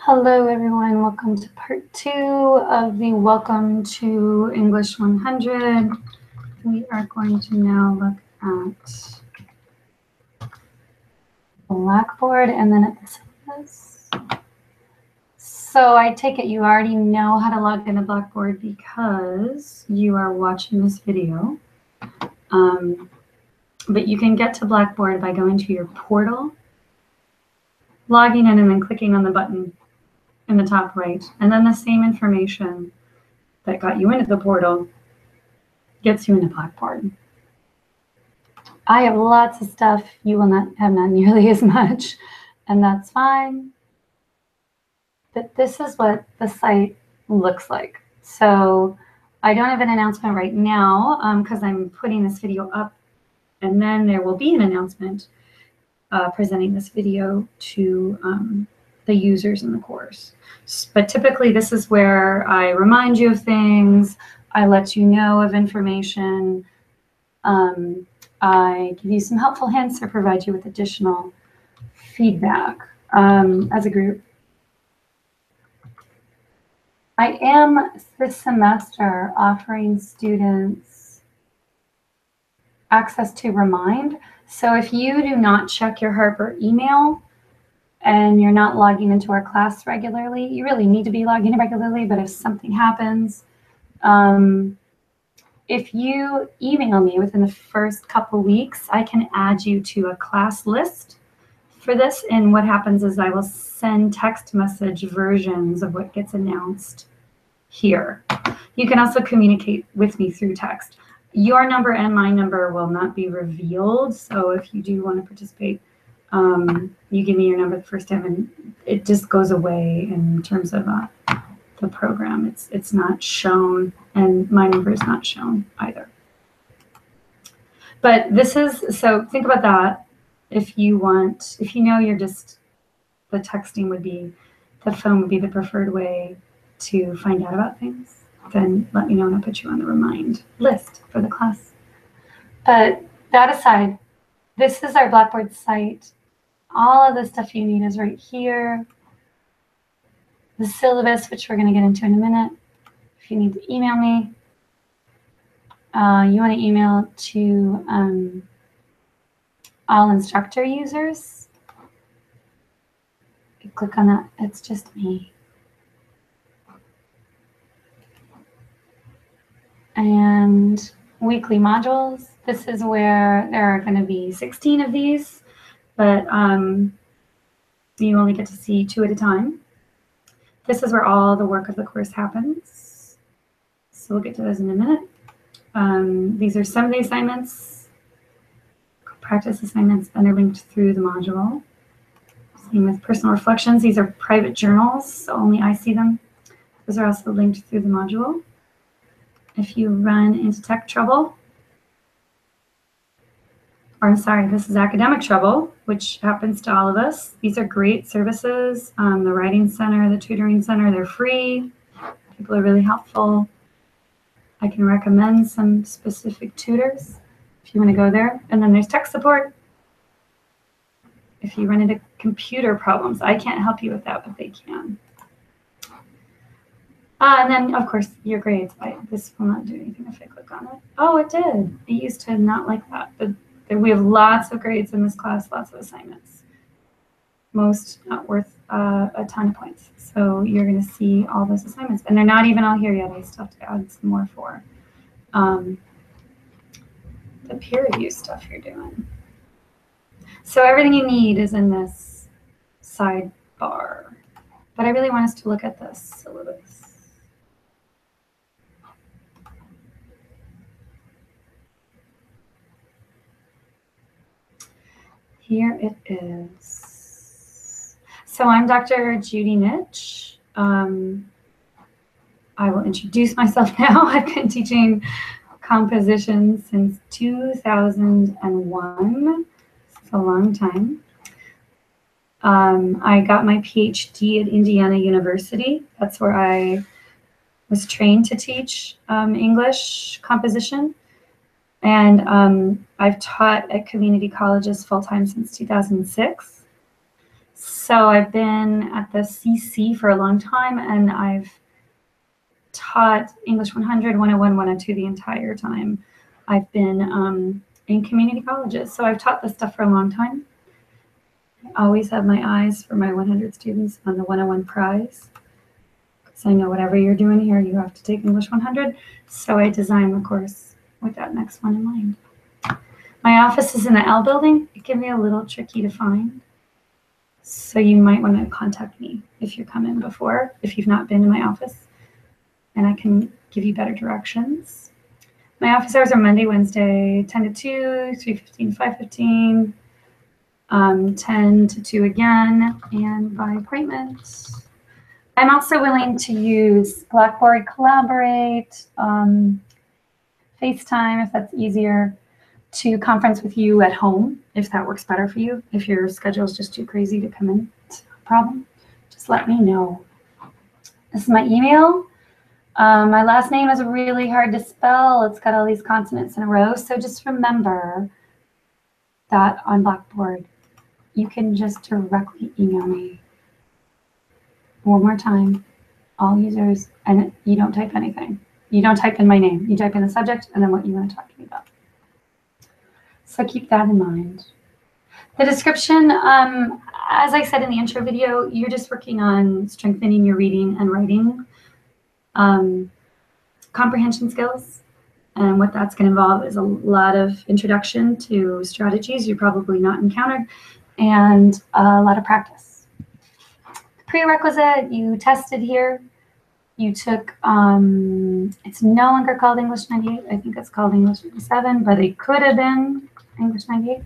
Hello everyone, welcome to part 2 of the Welcome to English 100. We are going to now look at Blackboard and then at the syllabus. So I take it you already know how to log into Blackboard because you are watching this video. But you can get to Blackboard by going to your portal, logging in and then clicking on the button in the top right, and then the same information that got you into the portal gets you into Blackboard. I have lots of stuff. You will not have not nearly as much, and that's fine. But this is what the site looks like. So I don't have an announcement right now because I'm putting this video up, and then there will be an announcement presenting this video to the users in the course. But typically this is where I remind you of things, I let you know of information, I give you some helpful hints or provide you with additional feedback as a group. I am this semester offering students access to Remind. So if you do not check your Harper email, and you're not logging into our class regularly, you really need to be logging in regularly, but if something happens, if you email me within the first couple weeks, I can add you to a class list for this, and what happens is I will send text message versions of what gets announced here. You can also communicate with me through text. Your number and my number will not be revealed, so if you do want to participate, you give me your number the first time and it just goes away in terms of the program. It's not shown, and my number is not shown either. But this is, so think about that. If you know you're just, the texting would be, the phone would be the preferred way to find out about things, then let me know and I'll put you on the Remind list for the class. But that aside, this is our Blackboard site. All of the stuff you need is right here. The syllabus, which we're going to get into in a minute. If you need to email me, you want to email to all instructor users. You click on that, it's just me. And weekly modules. This is where there are going to be 16 of these, but you only get to see 2 at a time. This is where all the work of the course happens. So we'll get to those in a minute. These are some of the assignments, practice assignments, and they're linked through the module. Same with personal reflections. These are private journals, so only I see them. Those are also linked through the module. If you run into tech trouble, or I'm sorry, this is academic trouble, which happens to all of us. These are great services. The Writing Center, the Tutoring Center, they're free. People are really helpful. I can recommend some specific tutors if you want to go there. And then there's tech support. If you run into computer problems, I can't help you with that, but they can. And then, of course, your grades. This will not do anything if I click on it. Oh, it did. It used to not like that. But we have lots of grades in this class, lots of assignments. Most not worth a ton of points. So you're going to see all those assignments. And they're not even all here yet. I still have to add some more for the peer review stuff you're doing. So everything you need is in this sidebar. But I really want us to look at the syllabus. Here it is. So I'm Dr. Judy Nitsch. I will introduce myself now. I've been teaching composition since 2001. It's a long time. I got my PhD at Indiana University. That's where I was trained to teach English composition. And I've taught at community colleges full-time since 2006. So I've been at the CC for a long time, and I've taught English 100, 101, 102 the entire time. I've been in community colleges, so I've taught this stuff for a long time. I always have my eyes for my 100 students on the 101 prize. So I know whatever you're doing here, you have to take English 100. So I designed the course with that next one in mind. My office is in the L building. It can be a little tricky to find. So you might want to contact me if you come in before, if you've not been in my office, and I can give you better directions. My office hours are Monday, Wednesday, 10 to 2, 3:15, 5:15, 10 to 2 again, and by appointment. I'm also willing to use Blackboard, Collaborate, FaceTime if that's easier, to conference with you at home if that works better for you. If your schedule is just too crazy to come in, it's no problem. Just let me know. This is my email. My last name is really hard to spell. It's got all these consonants in a row. So just remember that on Blackboard, you can just directly email me. One more time, all users, and you don't type anything. You don't type in my name. You type in the subject and then what you want to talk to me about. So keep that in mind. The description, as I said in the intro video, you're just working on strengthening your reading and writing comprehension skills. And what that's going to involve is a lot of introduction to strategies you probably not encountered and a lot of practice. Prerequisite, you tested here. You took, it's no longer called English 98. I think it's called English 57, but it could have been English 98.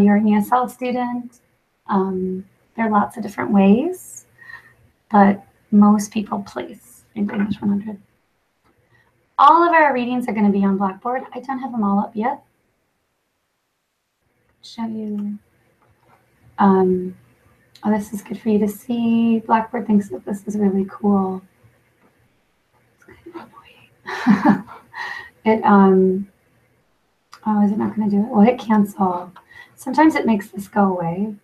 You're an ESL student. There are lots of different ways, but most people place into English 100. All of our readings are going to be on Blackboard. I don't have them all up yet. Show you. Oh, this is good for you to see. Blackboard thinks that this is really cool. It's kind of annoying. Oh, is it not going to do it? Well, hit cancel. Sometimes it makes this go away.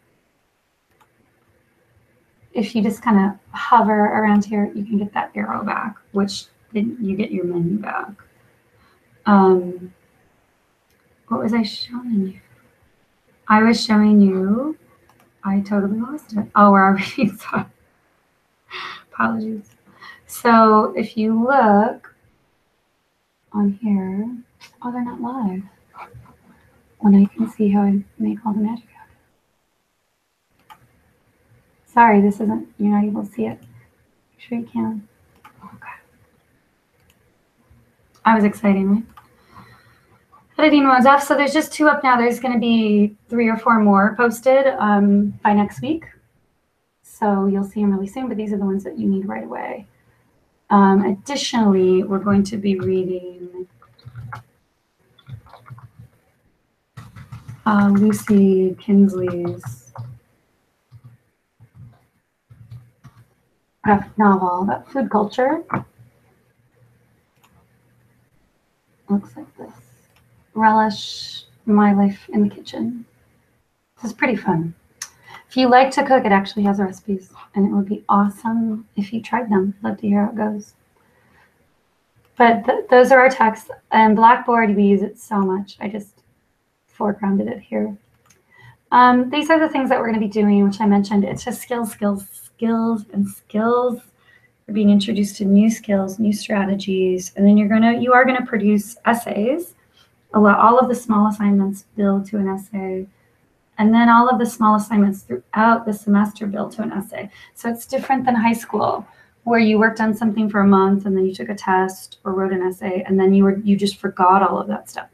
If you just kind of hover around here, you can get that arrow back, which then you get your menu back. What was I showing you? I was showing you, I totally lost it. Oh, where our readings are. Apologies. So if you look on here, oh, they're not live. When I can see how I make all the magic happen. Sorry, this isn't, you're not able to see it. Make sure you can. Okay. I was exciting, right? Editing mode's off, so there's just 2 up now. There's going to be 3 or 4 more posted by next week. So you'll see them really soon, but these are the ones that you need right away. Additionally, we're going to be reading Lucy Kinsley's graphic novel about food culture. Looks like this. Relish My Life in the Kitchen. This is pretty fun. If you like to cook, it actually has recipes, and it would be awesome if you tried them. I'd love to hear how it goes. But those are our texts. And Blackboard, we use it so much. I just foregrounded it here. These are the things that we're going to be doing, which I mentioned. It's just skills, skills, skills, and skills. You're being introduced to new skills, new strategies, and then you are gonna produce essays. All of the small assignments build to an essay, and then all of the small assignments throughout the semester build to an essay. So it's different than high school, where you worked on something for a month and then you took a test or wrote an essay, and then you just forgot all of that stuff.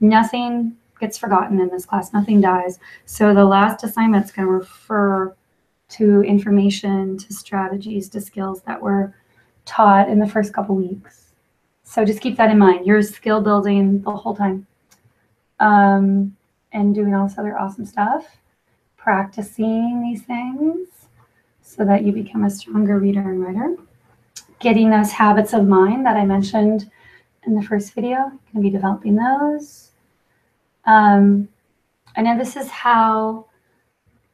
Nothing gets forgotten in this class. Nothing dies. So the last assignment's going to refer to information, to strategies, to skills that were taught in the first couple weeks. So just keep that in mind. You're skill building the whole time, and doing all this other awesome stuff, practicing these things so that you become a stronger reader and writer, getting those habits of mind that I mentioned in the first video. Going to be developing those. I know this is how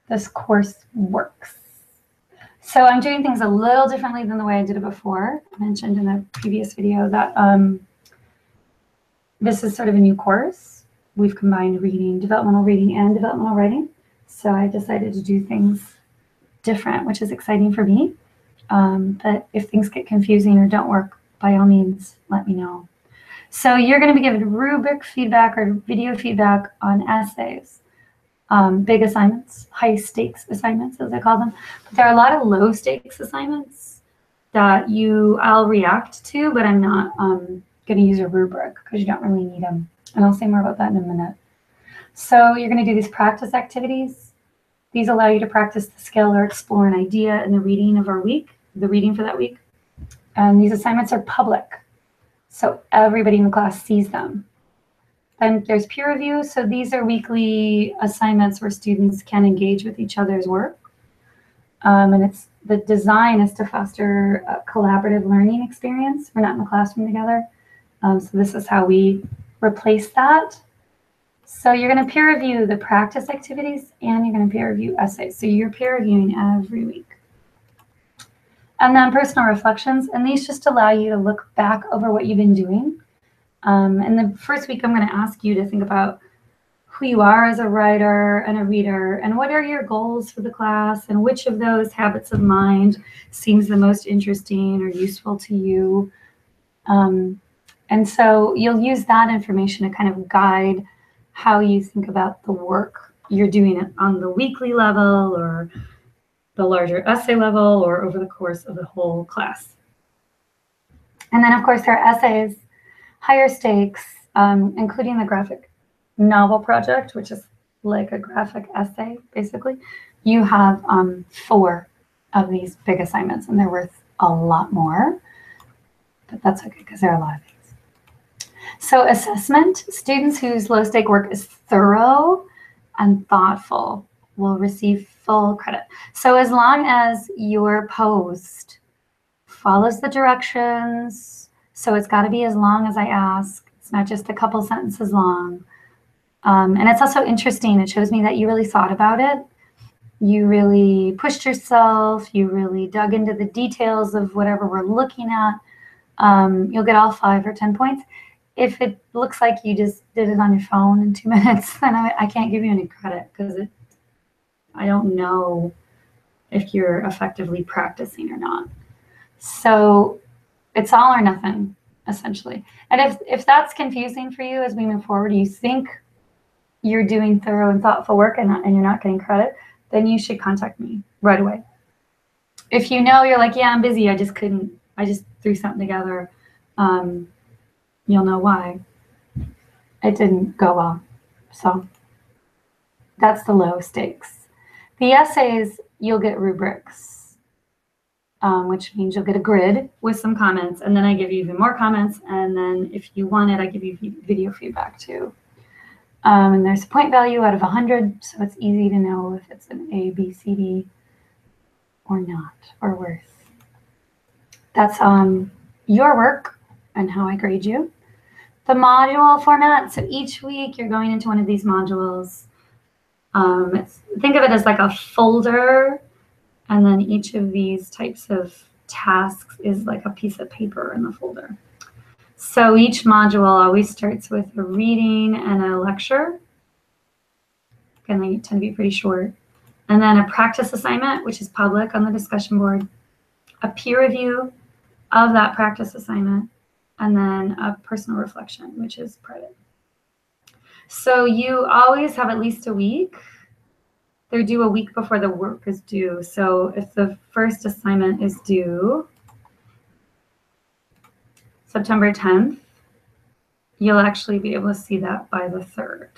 this course works. So I'm doing things a little differently than the way I did it before. I mentioned in a previous video that this is sort of a new course. We've combined reading, developmental reading, and developmental writing. So I decided to do things different, which is exciting for me. But if things get confusing or don't work, by all means, let me know. So you're going to be given rubric feedback or video feedback on essays, big assignments, high stakes assignments, as I call them. But there are a lot of low stakes assignments that I'll react to, but I'm not going to use a rubric because you don't really need them. And I'll say more about that in a minute. So you're going to do these practice activities. These allow you to practice the skill or explore an idea in the reading of our week, the reading for that week. And these assignments are public, so everybody in the class sees them. Then there's peer review. So these are weekly assignments where students can engage with each other's work. And the design is to foster a collaborative learning experience. We're not in the classroom together. So this is how we replace that. So you're going to peer review the practice activities and you're going to peer review essays. So you're peer reviewing every week. And then personal reflections. And these just allow you to look back over what you've been doing. And the first week, I'm going to ask you to think about who you are as a writer and a reader, and what are your goals for the class, and which of those habits of mind seems the most interesting or useful to you. And so you'll use that information to kind of guide how you think about the work you're doing it on the weekly level or the larger essay level or over the course of the whole class. And then, of course, there are essays, higher stakes, including the graphic novel project, which is like a graphic essay, basically. You have 4 of these big assignments, and they're worth a lot more, but that's okay because there are a lot of things. So assessment, students whose low-stake work is thorough and thoughtful will receive full credit. So as long as your post follows the directions, so it's got to be as long as I ask. It's not just a couple sentences long. And it's also interesting. It shows me that you really thought about it. You really pushed yourself. You really dug into the details of whatever we're looking at. You'll get all 5 or 10 points. If it looks like you just did it on your phone in 2 minutes, then I can't give you any credit because I don't know if you're effectively practicing or not. So it's all or nothing, essentially. And if that's confusing for you as we move forward, you think you're doing thorough and thoughtful work and you're not getting credit, then you should contact me right away. If you know you're like, yeah, I'm busy, I just threw something together, you'll know why. It didn't go well. So that's the low stakes. The essays, you'll get rubrics, which means you'll get a grid with some comments, and then I give you even more comments, and then if you want it, I give you video feedback too. And there's a point value out of 100, so it's easy to know if it's an A, B, C, D, or not, or worse. That's your work and how I grade you. The module format, so each week you're going into one of these modules. Think of it as like a folder, and then each of these types of tasks is like a piece of paper in the folder. So each module always starts with a reading and a lecture. Again, they tend to be pretty short. And then a practice assignment, which is public on the discussion board, a peer review of that practice assignment, and then a personal reflection, which is private. So you always have at least a week. They're due a week before the work is due. So if the first assignment is due September 10th, you'll actually be able to see that by the 3rd.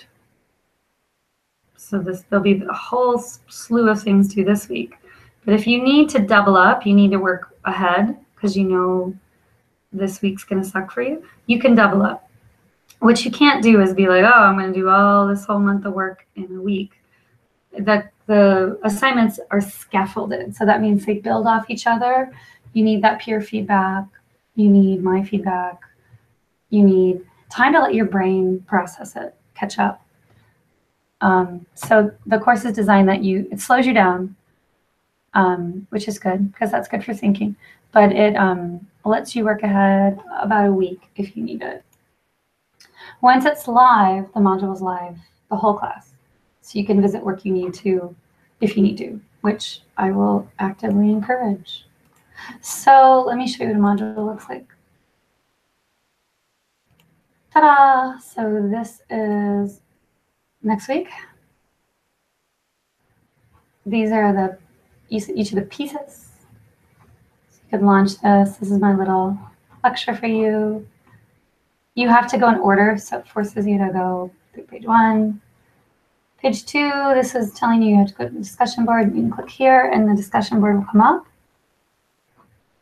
So there'll be a whole slew of things due this week. But if you need to double up, you need to work ahead because you know this week's going to suck for you, you can double up. What you can't do is be like, oh, I'm going to do all this whole month of work in a week. The assignments are scaffolded. So that means they build off each other. You need that peer feedback. You need my feedback. You need time to let your brain process it, catch up. So the course is designed that it slows you down, which is good because that's good for thinking, but it lets you work ahead about a week if you need it. Once it's live, the module is live, the whole class. So you can visit work you need to if you need to, which I will actively encourage. So let me show you what a module looks like. Ta-da! So this is next week. These are each of the pieces. So you can launch this. This is my little lecture for you. You have to go in order, so it forces you to go through page 1. Page 2, this is telling you have to go to the discussion board. You can click here, and the discussion board will come up.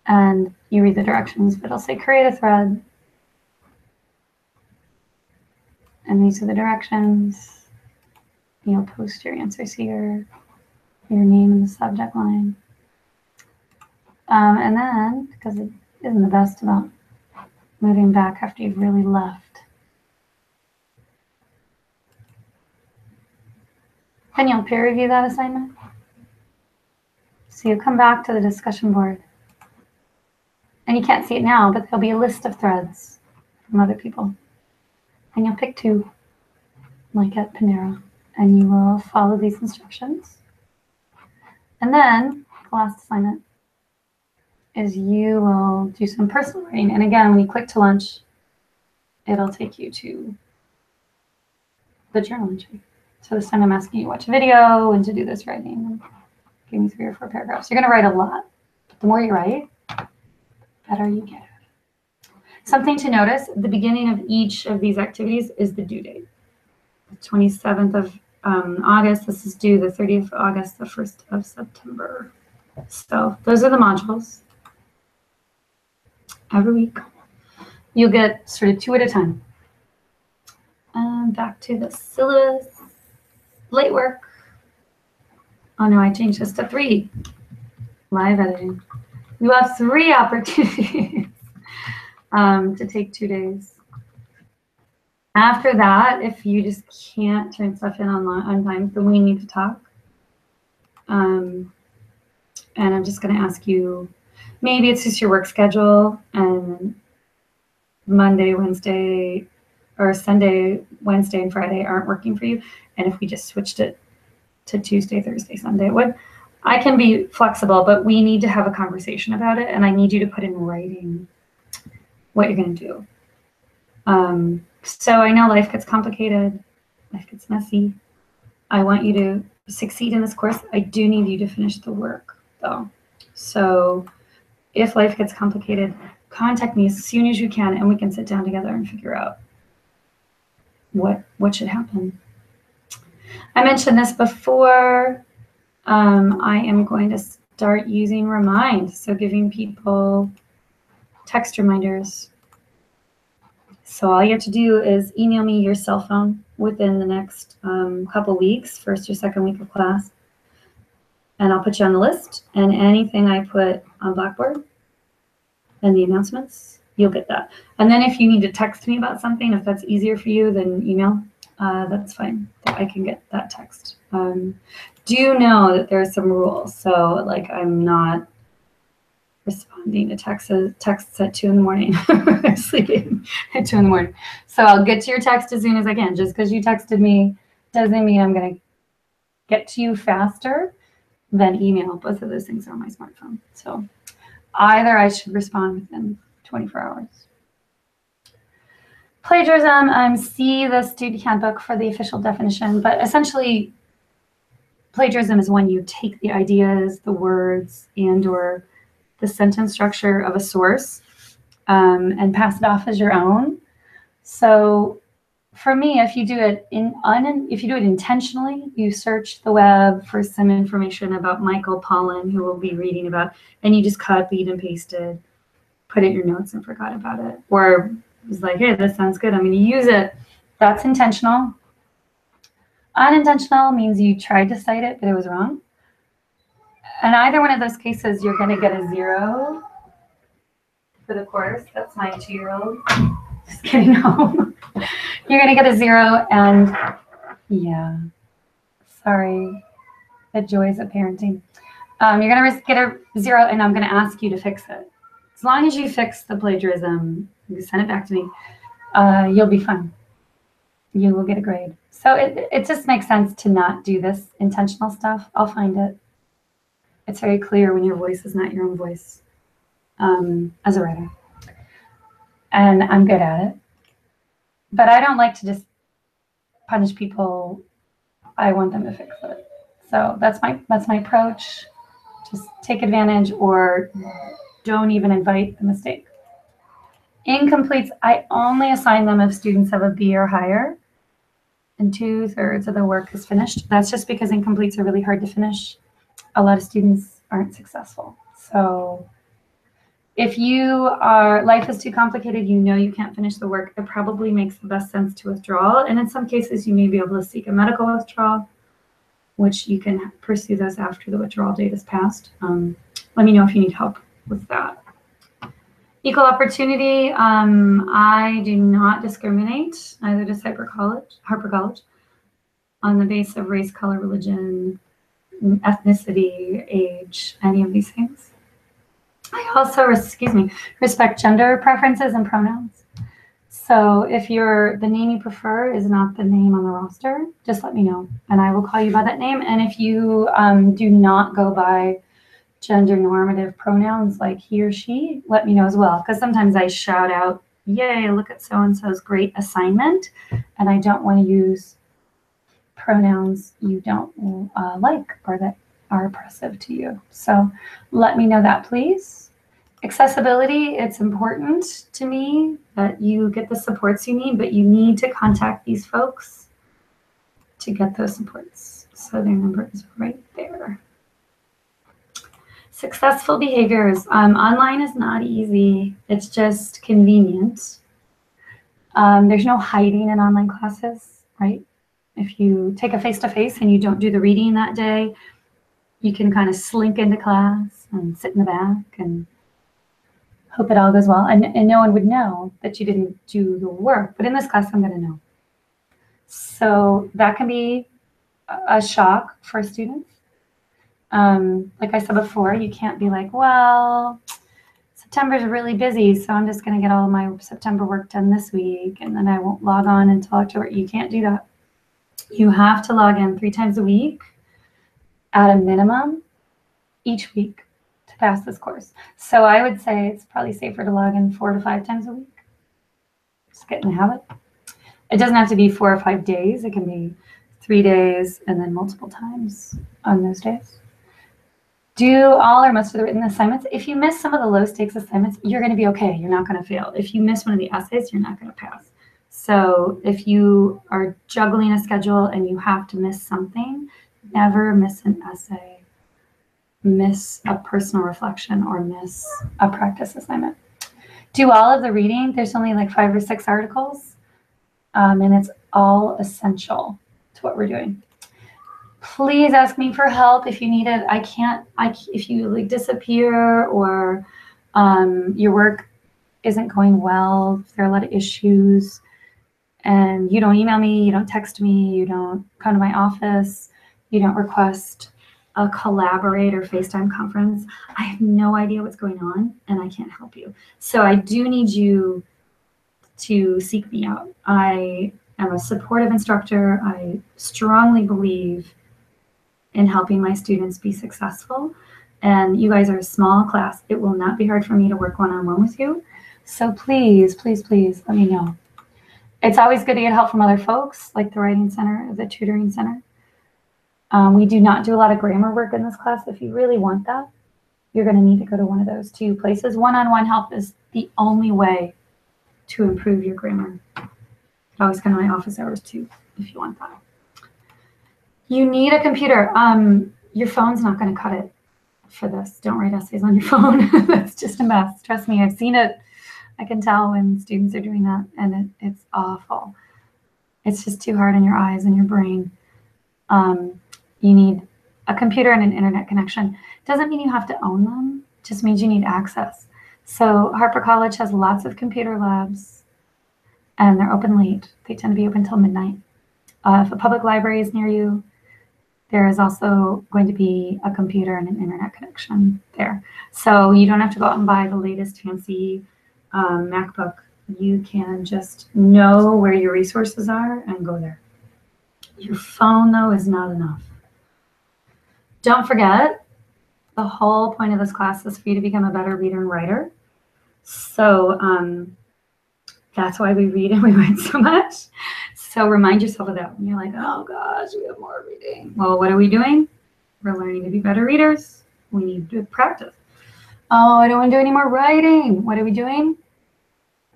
And you read the directions, but it'll say create a thread. And these are the directions. You'll post your answers here, your name in the subject line. And then, because it isn't the best about moving back after you've really left, then you'll peer review that assignment. So you'll come back to the discussion board. And you can't see it now, but there'll be a list of threads from other people. And you'll pick 2, like at Panera, and you will follow these instructions. And then the last assignment is you will do some personal writing. And again, when you click to launch, it'll take you to the journal entry. So this time I'm asking you to watch a video and to do this writing. Give me 3 or 4 paragraphs. You're going to write a lot. But the more you write, the better you get. Something to notice, the beginning of each of these activities is the due date. The 27th of August, this is due the 30th of August, the 1st of September. So those are the modules. Every week. You'll get sort of 2 at a time. Back to the syllabus. Late work. Oh no, I changed this to 3. Live editing. You have 3 opportunities to take 2 days. After that, if you just can't turn stuff in on time, then we need to talk. And I'm just going to ask you, maybe it's just your work schedule and Monday, Wednesday, or Sunday, Wednesday, and Friday aren't working for you. And if we just switched it to Tuesday, Thursday, Sunday, it would. I can be flexible, but we need to have a conversation about it, and I need you to put in writing what you're going to do. So I know life gets complicated, life gets messy. I want you to succeed in this course. I do need you to finish the work, though. So if life gets complicated, contact me as soon as you can, and we can sit down together and figure out what should happen. I mentioned this before. I am going to start using Remind, so giving people text reminders. So all you have to do is email me your cell phone within the next couple weeks, 1st or 2nd week of class, and I'll put you on the list. And anything I put on Blackboard and the announcements, you'll get that. And then if you need to text me about something, if that's easier for you than email, that's fine. I can get that text. Do know that there are some rules. So like I'm not responding to texts at 2 in the morning. I'm sleeping at 2 in the morning. So I'll get to your text as soon as I can. Just because you texted me doesn't mean I'm going to get to you faster than email. Both of those things are on my smartphone. So either I should respond within 24 hours. Plagiarism, see the student handbook for the official definition, but essentially plagiarism is when you take the ideas, the words, and/or the sentence structure of a source and pass it off as your own. So for me, if you do it intentionally, you search the web for some information about Michael Pollan, who we'll be reading about, and you just copied and pasted, put it in your notes and forgot about it, or was like, hey, this sounds good, I'm going to use it. That's intentional. Unintentional means you tried to cite it, but it was wrong. And either one of those cases, you're going to get a 0 for the course. That's my 2-year-old. Just getting home. You're going to get a 0, and yeah. Sorry, the joys of parenting. You're going to get a 0, and I'm going to ask you to fix it. As long as you fix the plagiarism, you send it back to me, you'll be fine. You will get a grade. So it just makes sense to not do this intentional stuff. I'll find it. It's very clear when your voice is not your own voice as a writer. And I'm good at it. But I don't like to just punish people. I want them to fix it. So that's my approach. Just take advantage or don't even invite the mistake. Incompletes, I only assign them if students have a B or higher and 2/3 of the work is finished. That's just because incompletes are really hard to finish. A lot of students aren't successful. So if life is too complicated, you know you can't finish the work, it probably makes the best sense to withdraw. And in some cases, you may be able to seek a medical withdrawal, which you can pursue those after the withdrawal date is passed. Let me know if you need help with that. Equal opportunity, I do not discriminate, neither does Harper College, on the basis of race, color, religion, ethnicity, age, any of these things. I also, respect gender preferences and pronouns. So if the name you prefer is not the name on the roster, just let me know, and I will call you by that name. And if you do not go by gender normative pronouns like he or she, let me know as well, because sometimes I shout out, yay, look at so-and-so's great assignment, and I don't want to use pronouns you don't like or that are oppressive to you. So let me know that, please. Accessibility, it's important to me that you get the supports you need, but you need to contact these folks to get those supports. So their number is right there. Successful behaviors. Online is not easy. It's just convenient. There's no hiding in online classes, right? If you take a face-to-face and you don't do the reading that day, you can kind of slink into class and sit in the back and hope it all goes well. And no one would know that you didn't do the work. But in this class, I'm going to know. So that can be a shock for students. Like I said before, you can't be like, well, September's really busy, so I'm just going to get all my September work done this week, and then I won't log on until October. You can't do that. You have to log in 3 times a week at a minimum each week to pass this course. So I would say it's probably safer to log in 4 to 5 times a week. Just get in the habit. It doesn't have to be 4 or 5 days. It can be 3 days and then multiple times on those days. Do all or most of the written assignments. If you miss some of the low stakes assignments, you're going to be okay. You're not going to fail. If you miss one of the essays, you're not going to pass. So if you are juggling a schedule and you have to miss something, never miss an essay, miss a personal reflection, or miss a practice assignment. Do all of the reading. There's only like 5 or 6 articles, and it's all essential to what we're doing. Please ask me for help if you need it. If you like disappear or your work isn't going well, if there are a lot of issues, and you don't email me, you don't text me, you don't come to my office, you don't request a Collaborate or FaceTime conference, I have no idea what's going on and I can't help you. So I do need you to seek me out. I am a supportive instructor. I strongly believe in helping my students be successful. And you guys are a small class. It will not be hard for me to work one-on-one with you. So please, please, please let me know. It's always good to get help from other folks, like the Writing Center, the Tutoring Center. We do not do a lot of grammar work in this class. If you really want that, you're going to need to go to one of those 2 places. One-on-one help is the only way to improve your grammar. You can always come to my office hours too, if you want that. You need a computer. Your phone's not going to cut it for this. Don't write essays on your phone. That's just a mess. Trust me, I've seen it. I can tell when students are doing that, and it's awful. It's just too hard on your eyes and your brain. You need a computer and an internet connection. Doesn't mean you have to own them. Just means you need access. So Harper College has lots of computer labs, and they're open late. They tend to be open till midnight. If a public library is near you, there is also going to be a computer and an internet connection there. So you don't have to go out and buy the latest fancy MacBook. You can just know where your resources are and go there. Your phone, though, is not enough. Don't forget, the whole point of this class is for you to become a better reader and writer. So that's why we read and we write so much. So remind yourself of that when you're like, oh gosh, we have more reading. Well, what are we doing? We're learning to be better readers. We need to practice. Oh, I don't want to do any more writing. What are we doing?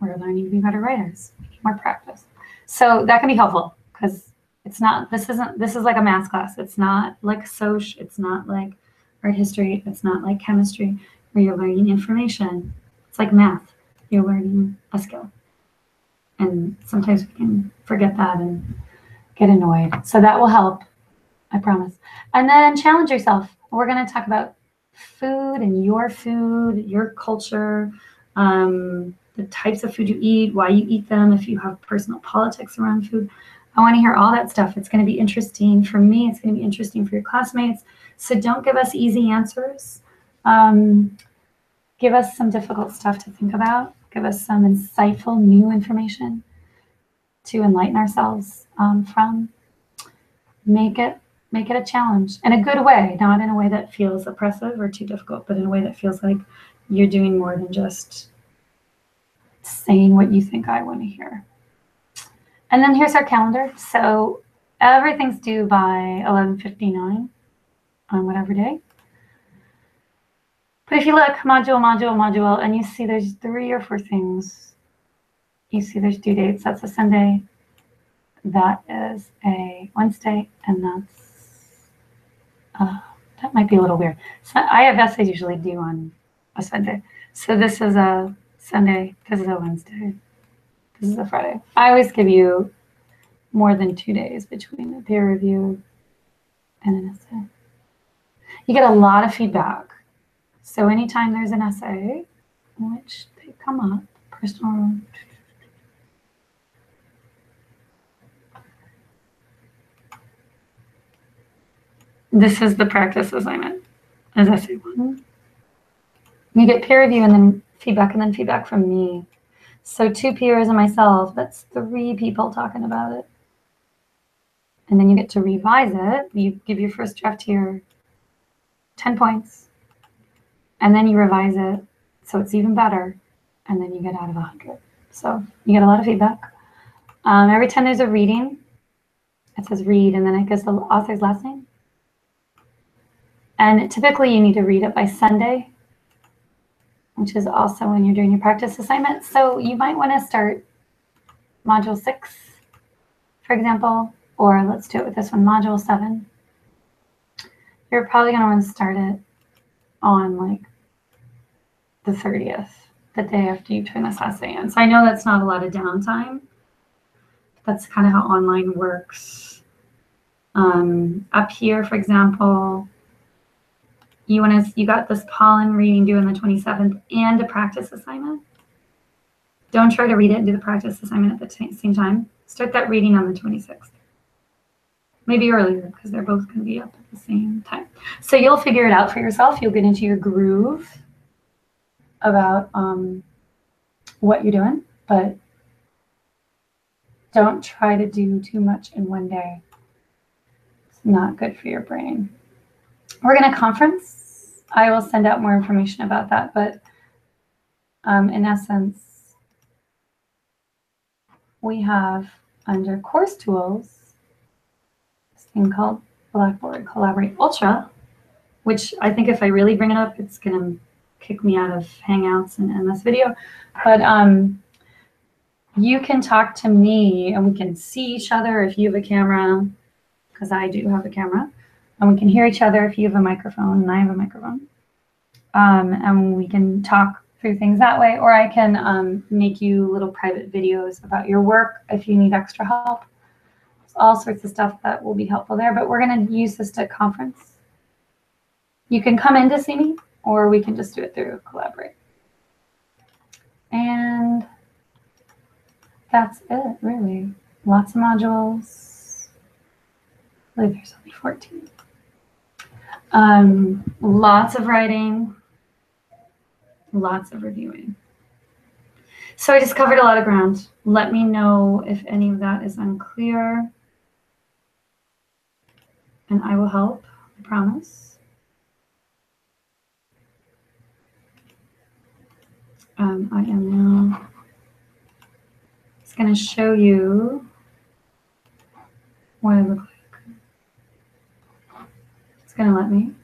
We're learning to be better writers. More practice. So that can be helpful because it's not, this is like a math class. It's not like soc, it's not like art history, it's not like chemistry where you're learning information. It's like math. You're learning a skill. And sometimes we can forget that and get annoyed. So that will help, I promise. And then challenge yourself. We're going to talk about food and your culture, the types of food you eat, why you eat them, if you have personal politics around food. I want to hear all that stuff. It's going to be interesting for me. It's going to be interesting for your classmates. So don't give us easy answers. Give us some difficult stuff to think about. Give us some insightful new information to enlighten ourselves from. Make it a challenge in a good way, not in a way that feels oppressive or too difficult, but in a way that feels like you're doing more than just saying what you think I want to hear. And then here's our calendar. So everything's due by 11:59 on whatever day. But if you look, module, and you see there's 3 or 4 things. You see there's due dates. That's a Sunday. That is a Wednesday, and that might be a little weird. So I have essays usually due on a Sunday. So this is a Sunday. This is a Wednesday. This is a Friday. I always give you more than 2 days between a peer review and an essay. You get a lot of feedback. So anytime there's an essay, which they come up, personal. This is the practice assignment as essay 1. You get peer review and then feedback from me. So 2 peers and myself, that's 3 people talking about it. And then you get to revise it. You give your first draft here 10 points. And then you revise it, so it's even better. And then you get out of 100. So you get a lot of feedback. Every time there's a reading, it says read, and then it gives the author's last name. And typically you need to read it by Sunday, which is also when you're doing your practice assignment. So you might want to start module 6, for example, or let's do it with this one, module 7. You're probably going to want to start it on like the 30th, the day after you turn this essay in. So I know that's not a lot of downtime. That's kind of how online works. Up here, for example, you got this pollen reading due on the 27th and a practice assignment. Don't try to read it and do the practice assignment at the same time. Start that reading on the 26th. Maybe earlier, because they're both going to be up at the same time. So you'll figure it out for yourself. You'll get into your groove about what you're doing, but don't try to do too much in one day. It's not good for your brain. We're going to conference. I will send out more information about that, but in essence, we have under course tools this thing called Blackboard Collaborate Ultra, which I think if I really bring it up, it's going to kick me out of Hangouts and this video. But you can talk to me and we can see each other if you have a camera, because I do have a camera. And we can hear each other if you have a microphone and I have a microphone. And we can talk through things that way, or I can make you little private videos about your work if you need extra help. There's all sorts of stuff that will be helpful there, but we're going to use this to conference. You can come in to see me, or we can just do it through Collaborate. And that's it, really. Lots of modules. I believe there's only 14. Lots of writing, lots of reviewing. So I just covered a lot of ground. Let me know if any of that is unclear, and I will help, I promise. I am now just going to show you what I look like. It's going to let me.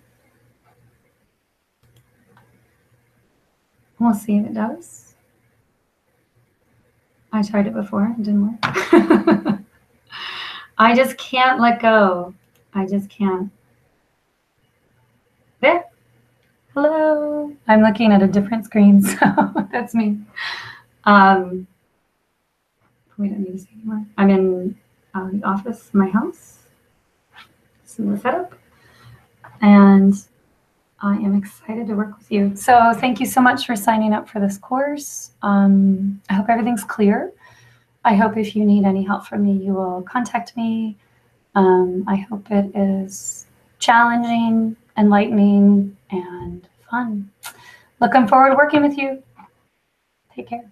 We'll see if it does. I tried it before, it didn't work. I just can't let go. I just can't. There. Hello. I'm looking at a different screen, so that's me. We don't need to see anymore. I'm in the office, my house. This is the setup. And I am excited to work with you. So thank you so much for signing up for this course. I hope everything's clear. I hope if you need any help from me, you will contact me. I hope it is challenging, enlightening, and fun. Looking forward to working with you. Take care.